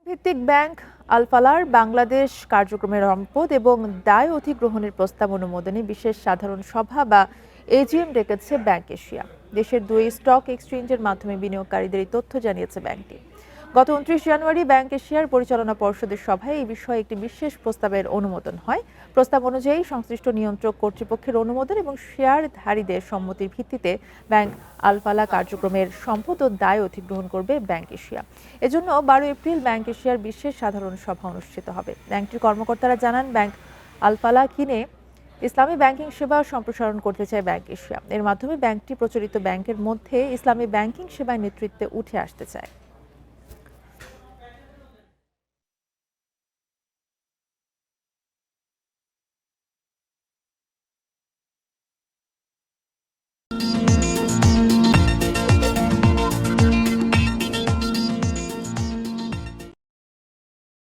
ভিত্তিক ব্যাংক আল-ফালাহর বাংলাদেশ কার্যক্রমের সম্পদ এবং দায় অধিগ্রহণের প্রস্তাব অনুমোদনে বিশেষ সাধারণ সভা বা এজিএম ডেকেছে ব্যাংক এশিয়া। দেশের 2 স্টক এক্সচেঞ্জের মাধ্যমে বিনিয়োগকারীদের এই তথ্য জানিয়েছে ব্যাংকটি। গত 29 জানুয়ারি ব্যাংক এশিয়ার পরিচালনা পর্ষদের সভায় এই বিষয়ে একটি বিশেষ প্রস্তাবের অনুমোদন হয়। প্রস্তাব অনুযায়ী সংশ্লিষ্ট নিয়ন্ত্রক কর্তৃপক্ষের অনুমোদন এবং শেয়ারধারীদের সম্মতির ভিত্তিতে ব্যাংক আল-ফালাহ কার্যক্রমের সম্পদ ও দায় অধিগ্রহণ করবে ব্যাংক এশিয়া। এজন্য 12 এপ্রিল ব্যাংক এশিয়ার বিশেষ সাধারণ সভা অনুষ্ঠিত হবে। ব্যাংকটির কর্মকর্তারা জানান, ব্যাংক আল-ফালাহ কিনে ইসলামী ব্যাংকিং সেবা সম্প্রসারণ করতে চায় ব্যাংক এশিয়া। এর মাধ্যমে ব্যাংকটি প্রচলিত ব্যাংকের মধ্যে ইসলামী ব্যাংকিং সেবায় নেতৃত্বে উঠে আসতে চায়।